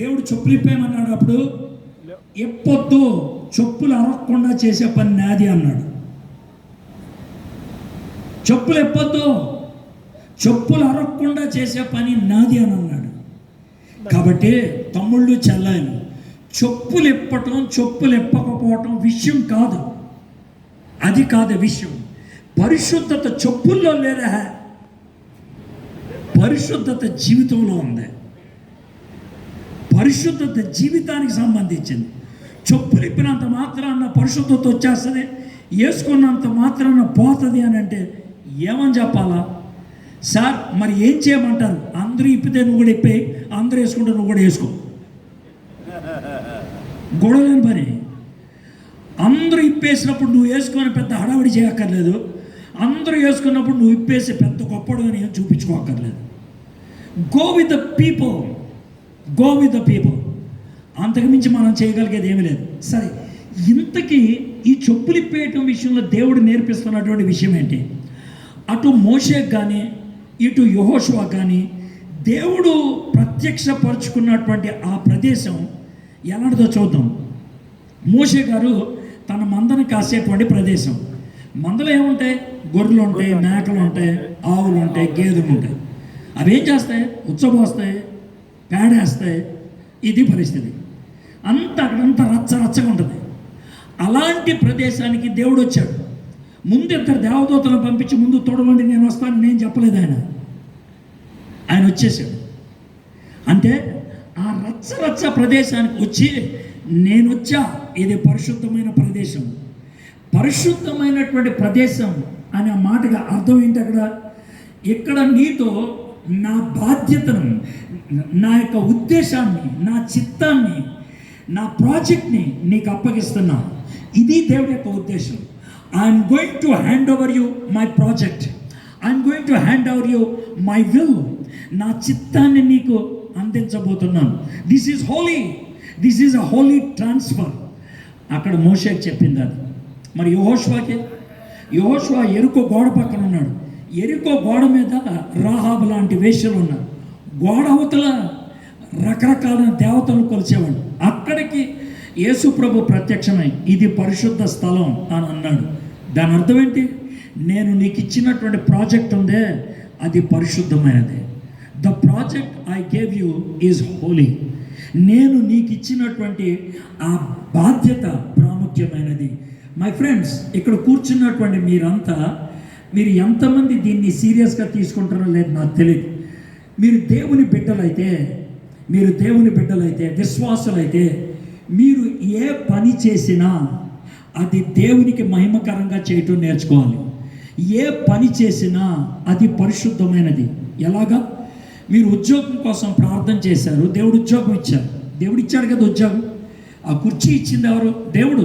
దేవుడు చెప్పులు ఇప్పేయమన్నాడు. అప్పుడు ఎప్పొద్దు, చెప్పులు అరగకుండా చేసే పని నాది అన్నాడు. చెప్పులు ఎప్పొద్దు, చెప్పులు అరగకుండా చేసే పని నాది అని అన్నాడు. కాబట్టి తమ్ముళ్ళు చెల్లాయిలు, చెప్పులు ఎప్పటం చెప్పులు ఎప్పకపోవటం విషయం కాదు, అది కాదు విషయం. పరిశుద్ధత చెప్పుల్లో లేదా, పరిశుద్ధత జీవితంలో ఉంది. పరిశుద్ధత జీవితానికి సంబంధించింది. చెప్పులు ఇప్పినంత మాత్రాన పరిశుద్ధత వచ్చేస్తుంది, వేసుకున్నంత మాత్రాన పోతుంది అని అంటే ఏమని చెప్పాలా? సార్ మరి ఏం చేయమంటారు? అందరూ ఇప్పితే నువ్వు కూడా ఇప్పే, అందరూ వేసుకుంటే నువ్వు కూడా వేసుకో. గొడవలేని పని. అందరూ ఇప్పేసినప్పుడు నువ్వు వేసుకొని పెద్ద హడావిడి చేయక్కర్లేదు. అందరూ వేసుకున్నప్పుడు నువ్వు ఇప్పేసి పెద్ద గొప్పడు అని ఏం చూపించుకోక్కర్లేదు. Go with the people, go with the people. అంతకుమించి మనం చేయగలిగేది ఏమీ లేదు. సరే, ఇంతకీ ఈ చెప్పులు ఇప్పేయటం విషయంలో దేవుడు నేర్పిస్తున్నటువంటి విషయం ఏంటి? అటు మోషేకి కానీ ఇటు యెహోషువ కానీ దేవుడు ప్రత్యక్షపరుచుకున్నటువంటి ఆ ప్రదేశం ఎలాంటిదో చూద్దాం. మోషే గారు తన మందను కాసేటువంటి ప్రదేశం. మందలు ఏముంటాయి? గొర్రెలు ఉంటాయి, మేకలు ఉంటాయి, ఆవులు ఉంటాయి, గేదెలు ఉంటాయి. అవి ఏం చేస్తాయి? ఉచ్చబోస్తాయి, పేడేస్తాయి. ఇది పరిస్థితి. అక్కడంతా రచ్చరచ్చగా ఉంటుంది. అలాంటి ప్రదేశానికి దేవుడు వచ్చాడు. ముందు ఇద్దరు దేవదూతలను పంపించి ముందు తోడవండి నేను వస్తాను నేను చెప్పలేదు. ఆయన వచ్చేసాడు. అంటే ఆ రచ్చరచ్చ ప్రదేశానికి వచ్చి నేను వచ్చా, ఇది పరిశుద్ధమైన ప్రదేశం. పరిశుద్ధమైనటువంటి ప్రదేశం అనే మాటగా అర్థం ఏంటి? ఇక్కడ నీతో నా బాధ్యతను, నా యొక్క ఉద్దేశాన్ని, నా చిత్తాన్ని, నా ప్రాజెక్ట్ని నీకు అప్పగిస్తున్నా. ఇది దేవుడి యొక్క ఉద్దేశం. I'm going to hand over you my project. I'm going to hand over you my will. నా చిత్తాన్ని నీకు అందించబోతున్నాను. This is holy, this is a holy transfer. అక్కడ మోషేకి చెప్పింది అది. మరి యెహోషువకి, యెహోషువ ఎరుకో గోడ పక్కన ఉన్నాడు. ఎరుకో గోడ మీద రాహాబు లాంటి వేశ్యలు ఉన్నారు. గోడ అవతల రకరకాల దేవతలు కొలిచేవాడు. అక్కడికి యేసు ప్రభు ప్రత్యక్షమై ఇది పరిశుద్ధ స్థలం అని అన్నాడు. దాని అర్థం ఏంటి? నేను నీకు ఇచ్చినటువంటి ప్రాజెక్ట్ ఉందే అది పరిశుద్ధమైనది. The project I gave you is holy. నేను నీకు ఇచ్చినటువంటి ఆ బాధ్యత ప్రాముఖ్యమైనది. మై ఫ్రెండ్స్, ఇక్కడ కూర్చున్నటువంటి మీరు ఎంతమంది దీన్ని సీరియస్గా తీసుకుంటారో లేదు నాకు తెలియదు. మీరు దేవుని బిడ్డలైతే, విశ్వాసులైతే మీరు ఏ పని చేసినా అది దేవునికి మహిమకరంగా చేయటం నేర్చుకోవాలి. ఏ పని చేసినా అది పరిశుద్ధమైనది. ఎలాగా? మీరు ఉద్యోగం కోసం ప్రార్థన చేశారు, దేవుడు ఉద్యోగం ఇచ్చారు. దేవుడు ఇచ్చాడు కదా ఉద్యోగం. ఆ కుర్చీ ఇచ్చింది ఎవరు? దేవుడు.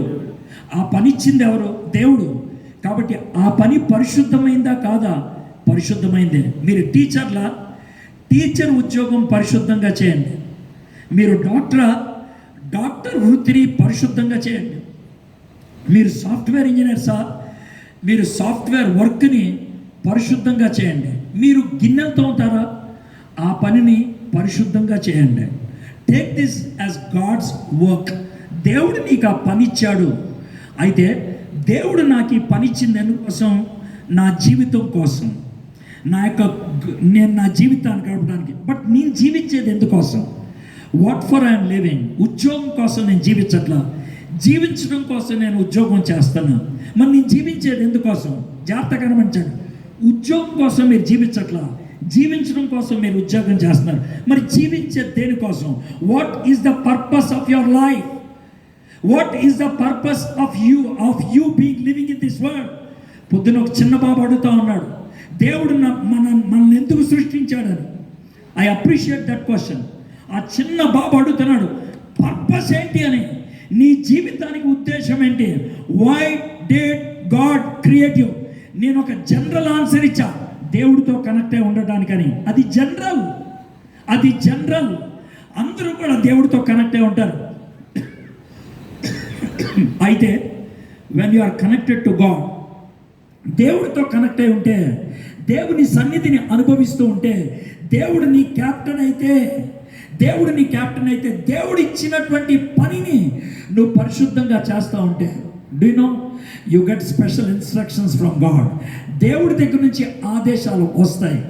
ఆ పని ఇచ్చింది ఎవరు? దేవుడు. కాబట్టి ఆ పని పరిశుద్ధమైందా కాదా? పరిశుద్ధమైందే. మీరు టీచర్ ఉద్యోగం పరిశుద్ధంగా చేయండి. మీరు డాక్టర్ వృత్తిని పరిశుద్ధంగా చేయండి. మీరు సాఫ్ట్వేర్ ఇంజనీర్సా, మీరు సాఫ్ట్వేర్ వర్క్ని పరిశుద్ధంగా చేయండి. మీరు గిన్నెలు తోముతారా, ఆ పనిని పరిశుద్ధంగా చేయండి. Take this as God's work. దేవుడు నీకు ఆ పని ఇచ్చాడు. అయితే దేవుడు నాకు ఈ పని ఇచ్చింది ఎందుకోసం? నా జీవితం కోసం, నేను నా జీవితాన్ని గడపడానికి. బట్ నేను జీవించేది ఎందుకోసం? What for I'm living. ఉద్యోగం కోసం నేను జీవించట్లా, జీవించడం కోసం నేను ఉద్యోగం చేస్తాను. మరి నేను జీవించేది ఎందుకోసం? జాగ్రత్తగా గమనించండి. ఉద్యోగం కోసం మీరు జీవించట్లా, జీవించడం కోసం మీరు ఉద్యోగం చేస్తున్నారు. మరి జీవించేది దేనికోసం? What is the purpose of your life? What is the purpose of you being living in this world? పొద్దున ఒక చిన్న బాబు అడుగుతా ఉన్నాడు, దేవుడు మనల్ని ఎందుకు సృష్టించాడని. I appreciate that question. ఆ చిన్న బాబు అడుగుతున్నాడు పర్పస్ ఏంటి అని. నీ జీవితానికి ఉద్దేశం ఏంటి? Why did God create you? నేను ఒక జనరల్ ఆన్సర్ ఇచ్చా. దేవుడితో కనెక్ట్ అయి ఉండటానికని. అది జనరల్, అది జనరల్. అందరూ కూడా దేవుడితో కనెక్ట్ అయి ఉంటారు. అయితే when you are connected to God, దేవుడితో కనెక్ట్ అయి ఉంటే, దేవుని సన్నిధిని అనుభవిస్తూ ఉంటే, దేవుడు నీ క్యాప్టెన్ అయితే, దేవుడు ఇచ్చినటువంటి పనిని నువ్వు పరిశుద్ధంగా చేస్తూ ఉంటే, do you know you get special instructions from God. దేవుడి దగ్గర నుంచి ఆదేశాలు వస్తాయి.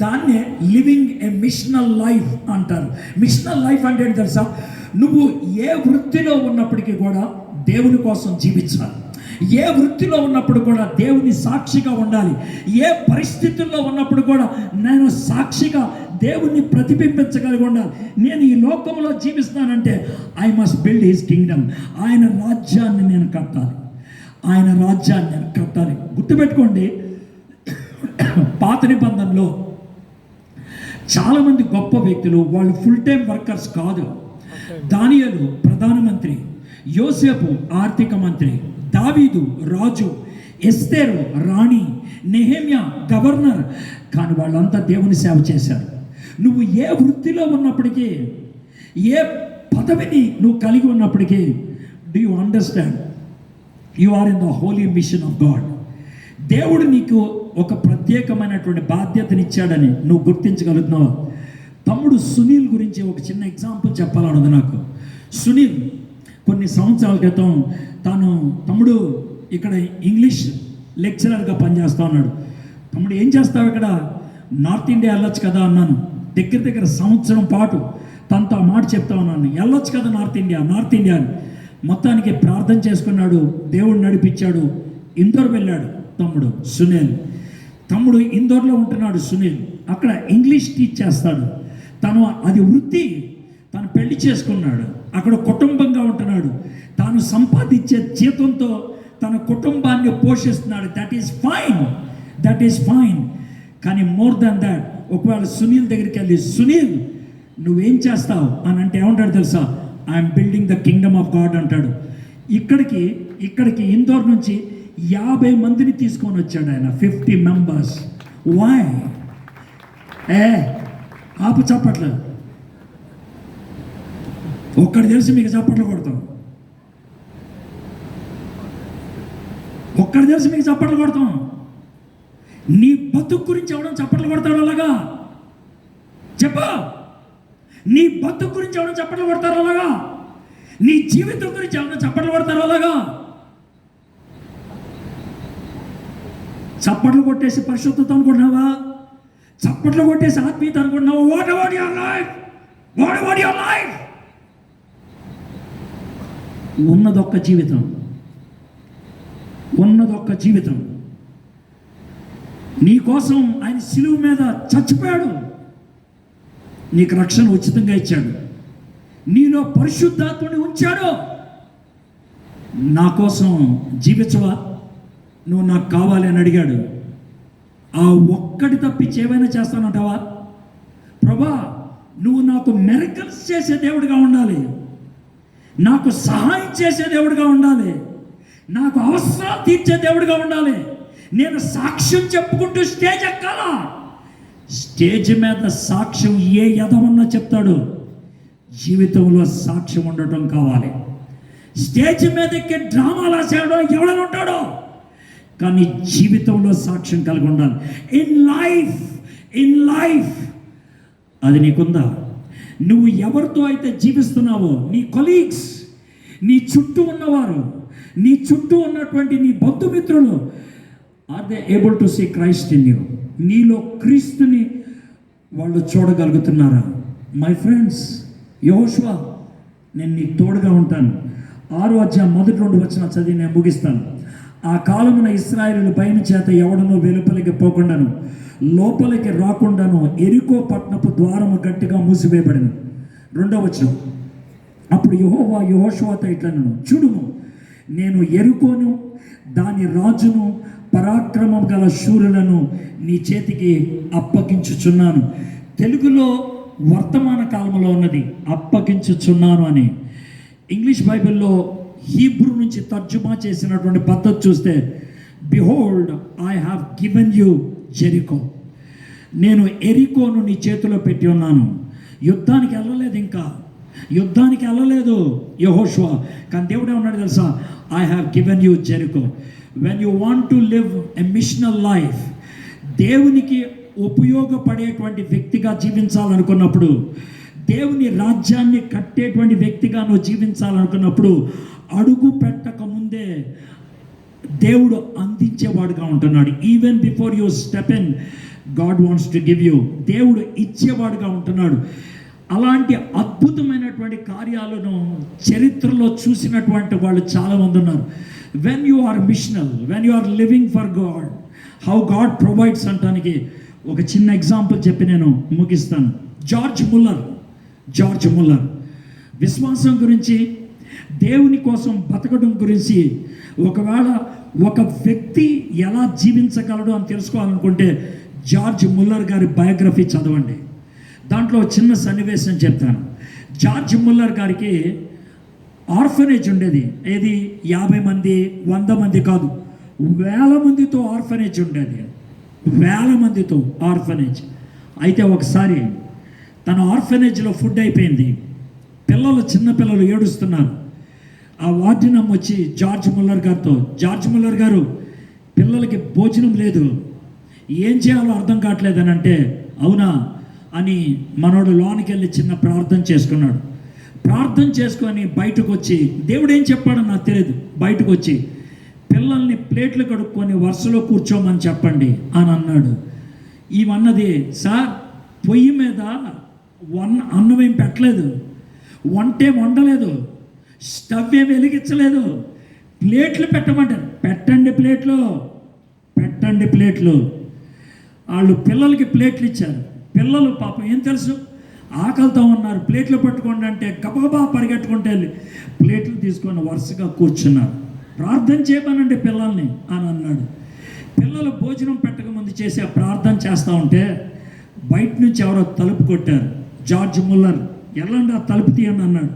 దాన్నే లివింగ్ ఏ మిషనల్ లైఫ్ అంటారు. మిషనల్ లైఫ్ అంటే ఏంటి తెలుసా? నువ్వు ఏ వృత్తిలో ఉన్నప్పటికీ కూడా దేవుని కోసం జీవించాలి. ఏ వృత్తిలో ఉన్నప్పుడు కూడా దేవుని సాక్షిగా ఉండాలి. ఏ పరిస్థితుల్లో ఉన్నప్పుడు కూడా నేను సాక్షిగా దేవుణ్ణి ప్రతిబింబించగలిగి ఉండాలి. నేను ఈ లోకంలో జీవిస్తానంటే I must build his kingdom. ఆయన రాజ్యాన్ని నేను కట్టాలి. గుర్తుపెట్టుకోండి, పాత నిబంధనలో చాలామంది గొప్ప వ్యక్తులు వాళ్ళు ఫుల్ టైం వర్కర్స్ కాదు. దానియేలు ప్రధానమంత్రి, యోసేపు ఆర్థిక మంత్రి, దావీదు రాజు, ఎస్తేరు రాణి, నెహెమ్యా గవర్నర్. కానీ వాళ్ళంతా దేవుని సేవ చేశారు. నువ్వు ఏ వృత్తిలో ఉన్నప్పటికీ, ఏ పదవిని నువ్వు కలిగి ఉన్నప్పటికీ, do you understand you are in the holy mission of God. దేవుడు నీకు ఒక ప్రత్యేకమైనటువంటి బాధ్యతనిచ్చాడని నువ్వు గుర్తించగలుగుతున్నావు. తమ్ముడు సునీల్ గురించి ఒక చిన్న ఎగ్జాంపుల్ చెప్పాలన్నది నాకు. సునీల్ కొన్ని సంవత్సరాల క్రితం తమ్ముడు ఇక్కడ ఇంగ్లీష్ లెక్చరర్గా పనిచేస్తూ ఉన్నాడు. తమ్ముడు ఏం చేస్తావు ఇక్కడ? నార్త్ ఇండియా వెళ్ళొచ్చు కదా అన్నాను. దగ్గర సంవత్సరం పాటు తనతో ఆ మాట చెప్తా ఉన్నాను, వెళ్ళొచ్చు కదా నార్త్ ఇండియా అని. మొత్తానికి ప్రార్థన చేసుకున్నాడు, దేవుడు నడిపించాడు. ఇందోర్ వెళ్ళాడు తమ్ముడు ఇందోర్లో ఉంటున్నాడు సునీల్. అక్కడ ఇంగ్లీష్ టీచ్ చేస్తాడు. అది వృత్తి. తను పెళ్లి చేసుకున్నాడు, అక్కడ కుటుంబంగా ఉంటున్నాడు. తాను సంపాదించే జీతంతో తన కుటుంబాన్ని పోషిస్తున్నాడు. That is fine. కానీ మోర్ దాన్ దాట్, ఒకవేళ సునీల్ దగ్గరికి వెళ్ళి, సునీల్ నువ్వేం చేస్తావు అని అంటే ఏమంటాడు తెలుసా? I'm building the Kingdom of God అంటాడు. ఇక్కడికి ఇందోర్ నుంచి 50 మందిని తీసుకొని వచ్చాడు ఆయన. 50 మెంబర్స్. వై? ఆపు చప్పట్లు. ఒక్కడు తెలిసి మీకు చప్పట్లు కొడతాం. నీ బతుకు గురించి ఎవడం చప్పట్లు కొడతాడు అలాగా? చెప్పు. నీ బతుకు గురించి ఎవరైనా చప్పట్లు కొడతారు అలాగా? నీ జీవితం గురించి ఎవరైనా చప్పట్లు కొడతారు అలాగా? చప్పట్లు కొట్టేసి పరిశుద్ధత అనుకుంటున్నావా? చప్పట్లు కొట్టేసి ఆత్మీయత అనుకుంటున్నావా? What about your life? ఉన్నదొక్క జీవితం. నీ కోసం ఆయన శిలువ మీద చచ్చిపోయాడు. నీకు రక్షణ ఉచితంగా ఇచ్చాడు. నీలో పరిశుద్ధాత్మని ఉంచాడు. నా కోసం జీవించవా? నువ్వు నాకు కావాలి అని అడిగాడు. ఆ ఒక్కటి తప్పించి ఏమైనా చేస్తానంటావా? ప్రభా, నువ్వు నాకు మిరకల్స్ చేసే దేవుడిగా ఉండాలి, నాకు సహాయం చేసే దేవుడిగా ఉండాలి, నాకు అవసరాలు తీర్చే దేవుడిగా ఉండాలి. నేను సాక్ష్యం చెప్పుకుంటూ స్టేజ్ ఎక్కాలా? స్టేజ్ మీద సాక్ష్యం ఏ యదమన్నా చెప్తాడు. జీవితంలో సాక్ష్యం ఉండటం కావాలి. స్టేజ్ మీద ఎక్కి డ్రామాలు రాసేయడం ఎవడని ఉంటాడో, కానీ జీవితంలో సాక్ష్యం కలిగి ఉండాలి. ఇన్ లైఫ్ అది నీకుందా? నువ్వు ఎవరితో అయితే జీవిస్తున్నావో, నీ కొలీగ్స్, నీ చుట్టూ ఉన్నవారు, నీ చుట్టూ ఉన్నటువంటి నీ బంధుమిత్రులు, are they able to see Christ in you? నీలో క్రీస్తుని వాళ్ళు చూడగలుగుతున్నారా? మై ఫ్రెండ్స్, యెహోషువ, నేను నీకు తోడుగా ఉంటాను. 6వ అధ్యాయం మొదటి 2 వచనాలు చదివి నేను ముగిస్తాను. ఆ కాలమున ఇశ్రాయేలు భయం చేత ఎవడనూ వెలుపలికి పోకుండాను లోపలికి రాకుండాను ఎరికో పట్టణపు ద్వారము గట్టిగా మూసివేయబడిన. 2వ వచనం, అప్పుడు యెహోవా యెహోషువతో ఇట్లనెను, చూడుము, నేను ఎరుకోను దాని రాజును పరాక్రమం గల శూరులను నీ చేతికి అప్పగించుచున్నాను. తెలుగులో వర్తమాన కాలంలో ఉన్నది అప్పగించుచున్నాను అని. ఇంగ్లీష్ బైబిల్లో హీబ్రూ నుంచి తర్జుమా చేసినటువంటి పద్ధతి చూస్తే, behold I have given you Jericho. నేను ఎరికోను నీ చేతిలో పెట్టి ఉన్నాను. యుద్ధానికి వెళ్ళలేదు యెహోషువ. కానీ దేవుడు ఏమన్నాడు తెలుసా? I have given you Jericho. When you want to live a missional life, దేవునికి ఉపయోగపడేటువంటి వ్యక్తిగా జీవించాలనుకున్నప్పుడు, దేవుని రాజ్యాన్ని కట్టేటువంటి వ్యక్తిగా నువ్వు జీవించాలనుకున్నప్పుడు, అడుగు పెట్టక ముందే దేవుడు అందించేవాడుగా ఉంటున్నాడు. Even before you step in, God wants to give you. దేవుడు ఇచ్చేవాడుగా ఉంటున్నాడు. అలాంటి అద్భుతమైనటువంటి కార్యాలను చరిత్రలో చూసినటువంటి వాళ్ళు చాలామంది ఉన్నారు. When you are missional, when you are living for God, how God provides అంటానికి ఒక చిన్న ఎగ్జాంపుల్ చెప్పి నేను ముగిస్తాను. జార్జ్ ముల్లర్ విశ్వాసం గురించి, దేవుని కోసం బతకడం గురించి, ఒకవేళ ఒక వ్యక్తి ఎలా జీవించగలడు అని తెలుసుకోవాలనుకుంటే జార్జ్ ముల్లర్ గారి బయోగ్రఫీ చదవండి. దాంట్లో చిన్న సన్నివేశం చెప్తాను. జార్జ్ ముల్లర్ గారికి ఆర్ఫనేజ్ ఉండేది. ఏది 50 మంది 100 మంది కాదు, 1000 మందితో ఆర్ఫనేజ్ ఉండేది. 1000 మందితో ఆర్ఫనేజ్. అయితే ఒకసారి తన ఆర్ఫనేజ్లో ఫుడ్ అయిపోయింది. చిన్నపిల్లలు ఏడుస్తున్నారు. ఆ వార్డెనమ్మ వచ్చి జార్జ్ ముల్లర్ గారు, పిల్లలకి భోజనం లేదు, ఏం చేయాలో అర్థం కావట్లేదని అంటే, అవునా అని మనోడు లోనికి వెళ్ళి చిన్న ప్రార్థన చేసుకున్నాడు. ప్రార్థన చేసుకొని బయటకు వచ్చి, దేవుడు ఏం చెప్పాడో నాకు తెలియదు, బయటకు వచ్చి పిల్లల్ని ప్లేట్లు కడుక్కొని వరుసలో కూర్చోమని చెప్పండి అని అన్నాడు. ఈవన్నది, సార్ పొయ్యి మీద అన్నం ఏం పెట్టలేదు, వంటే వండలేదు, స్టవ్ ఏమి వెలిగించలేదు, ప్లేట్లు పెట్టమంటారు. పెట్టండి ప్లేట్లు. వాళ్ళు పిల్లలకి ప్లేట్లు ఇచ్చారు. పిల్లలు పాపం ఏం తెలుసు, ఆకలితో ఉన్నారు. ప్లేట్లు పట్టుకోండి అంటే గబగబా పరిగెట్టుకుంటే వెళ్ళి ప్లేట్లు తీసుకొని వరుసగా కూర్చున్నారు. ప్రార్థన చేయమనండి పిల్లల్ని అని అన్నాడు. పిల్లలు భోజనం పెట్టకముందు చేసే ప్రార్థన చేస్తూ ఉంటే బయట నుంచి ఎవరో తలుపు కొట్టారు. జార్జ్ ముల్లర్, ఎల్లండి ఆ తలుపు తీయండి అన్నాడు.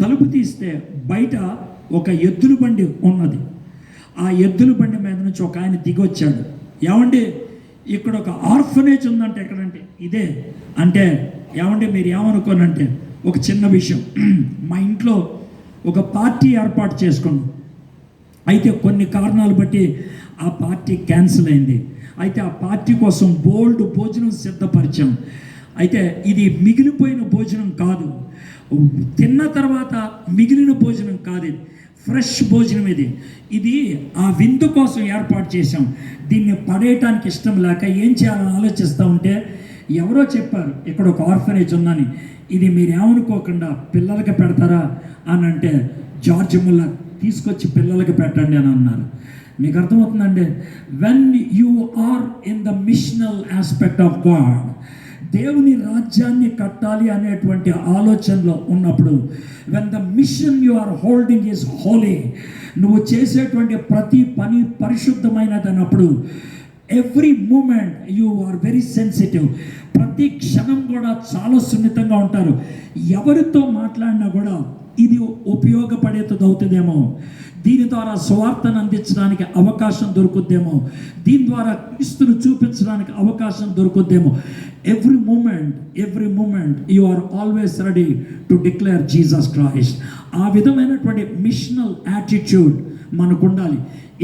తలుపు తీస్తే బయట ఒక ఎద్దుల బండి ఉన్నది. ఆ ఎద్దుల బండి మీద నుంచి ఒక ఆయన దిగొచ్చాడు. ఏమండి, ఇక్కడ ఒక ఆర్ఫనేజ్ ఉందంటే, ఎక్కడంటే ఇదే అంటే, ఏమంటే మీరు ఏమనుకోనంటే, ఒక చిన్న విషయం, మా ఇంట్లో ఒక పార్టీ ఏర్పాటు చేసుకున్నాం. అయితే కొన్ని కారణాలు బట్టి ఆ పార్టీ క్యాన్సిల్ అయింది. అయితే ఆ పార్టీ కోసం బోల్డ్ భోజనం సిద్ధపరిచాం. అయితే ఇది మిగిలిపోయిన భోజనం కాదు, తిన్న తర్వాత మిగిలిన భోజనం కాదు, ఇది ఫ్రెష్ భోజనం. ఇది ఆ విందు కోసం ఏర్పాటు చేశాం. దీన్ని పడేయటానికి ఇష్టం లేక ఏం చేయాలని ఆలోచిస్తూ ఉంటే ఎవరో చెప్పారు ఇక్కడ ఒక ఆర్ఫనేజ్ ఉందని. ఇది మీరు ఏమనుకోకుండా పిల్లలకి పెడతారా అని అంటే, జార్జ్ ముల్లర్ తీసుకొచ్చి పిల్లలకి పెట్టండి అని అన్నారు. మీకు అర్థమవుతుందండి? When you are in the missional aspect of God, దేవుని రాజ్యాన్ని కట్టాలి అనేటువంటి ఆలోచనలో ఉన్నప్పుడు, when the mission you are holding is holy, నువ్వు చేసేటువంటి ప్రతి పని పరిశుద్ధమైనది అన్నప్పుడు, every moment you are very sensitive. ప్రతి క్షణం కూడా చాలా సున్నితంగా ఉంటారు. ఎవరితో మాట్లాడినా కూడా ఇది ఉపయోగపడేది అవుతుందేమో, దీని ద్వారా స్వార్థను అందించడానికి అవకాశం దొరుకుద్దేమో, దీని ద్వారా క్రీస్తును చూపించడానికి అవకాశం దొరుకుద్దేమో. Every moment you are always ready to declare Jesus Christ. ఆ విధమైనటువంటి మిషనల్ యాటిట్యూడ్ మనకు ఉండాలి.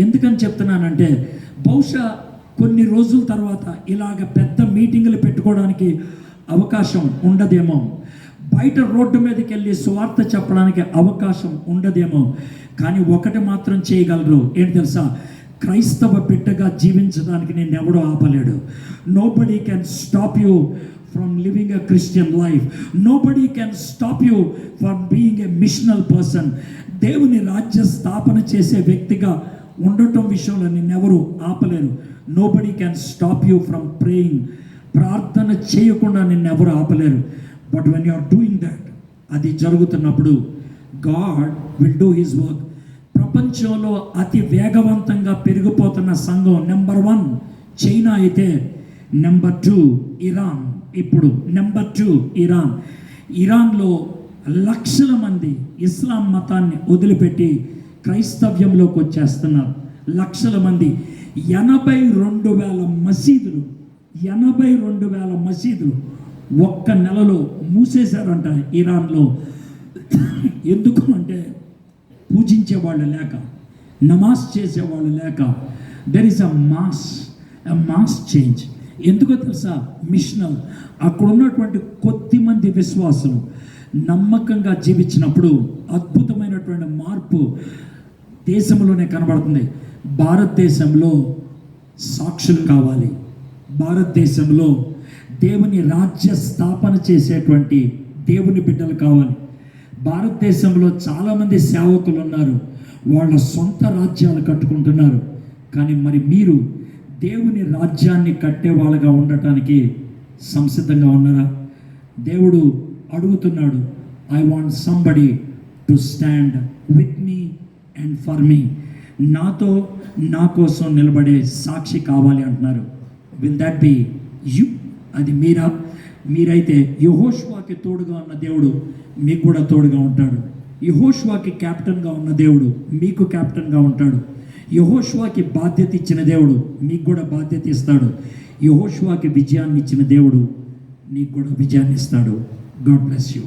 ఎందుకని చెప్తున్నానంటే, బహుశా కొన్ని రోజుల తర్వాత ఇలాగ పెద్ద మీటింగులు పెట్టుకోవడానికి అవకాశం ఉండదేమో, బయట రోడ్డు మీదకి వెళ్ళి సువార్త చెప్పడానికి అవకాశం ఉండదేమో. కానీ ఒకటి మాత్రం చేయగలరు, ఏంటి తెలుసా? క్రైస్తవ బిడ్డగా జీవించడానికి నేను ఎవడో ఆపలేడు. Nobody can stop you from living a Christian life. Nobody can stop you from being a missional person. దేవుని రాజ్య స్థాపన చేసే వ్యక్తిగా ఉండటం విషయంలో నిన్నెవరు ఆపలేరు. Nobody can stop you from praying. ప్రార్థన చేయకుండా నిన్నెవరు ఆపలేరు. But when you are doing that, అది జరుగుతున్నప్పుడు God will do his work. ప్రపంచంలో అతి వేగవంతంగా పెరిగిపోతున్న సంఘం నెంబర్ 1 చైనా అయితే, నెంబర్ 2 ఇరాన్. ఇప్పుడు నెంబర్ 2 ఇరాన్. ఇరాన్లో లక్షల మంది ఇస్లాం మతాన్ని వదిలిపెట్టి క్రైస్తవ్యంలోకి వచ్చేస్తున్నారు. లక్షల మంది. 82,000 మసీదులు 82,000 మసీదులు ఒక్క నెలలో మూసేశారంట ఇరాన్లో. ఎందుకు అంటే పూజించే వాళ్ళు లేక, నమాజ్ చేసేవాళ్ళు లేక. There is a mass change. ఎందుకో తెలుసా? మిషనల్. అక్కడ ఉన్నటువంటి కొద్దిమంది విశ్వాసులు నమ్మకంగా జీవించినప్పుడు అద్భుతమైనటువంటి మార్పు దేశంలోనే కనబడుతుంది. భారతదేశంలో సాక్షులు కావాలి. భారతదేశంలో దేవుని రాజ్య స్థాపన చేసేటువంటి దేవుని బిడ్డలు కావాలి. భారతదేశంలో చాలామంది సేవకులు ఉన్నారు, వాళ్ళ సొంత రాజ్యాలు కట్టుకుంటున్నారు. కానీ మరి మీరు దేవుని రాజ్యాన్ని కట్టే వాళ్ళగా ఉండటానికి సంసిద్ధంగా ఉన్నారా? దేవుడు అడుగుతున్నాడు, I want somebody to stand with me and for me. నాతో, నా కోసం నిలబడే సాక్షి కావాలి అంటున్నారు. Will that be you? అది మీరా? మీరైతే యెహోషువకి తోడుగా ఉన్న దేవుడు మీకు కూడా తోడుగా ఉంటాడు. యెహోషువకి క్యాప్టెన్గా ఉన్న దేవుడు మీకు క్యాప్టెన్గా ఉంటాడు. యెహోషువకి బాధ్యత ఇచ్చిన దేవుడు మీకు కూడా బాధ్యత ఇస్తాడు. యెహోషువకి విజయాన్ని ఇచ్చిన దేవుడు నీకు కూడా విజయాన్ని ఇస్తాడు. God bless you.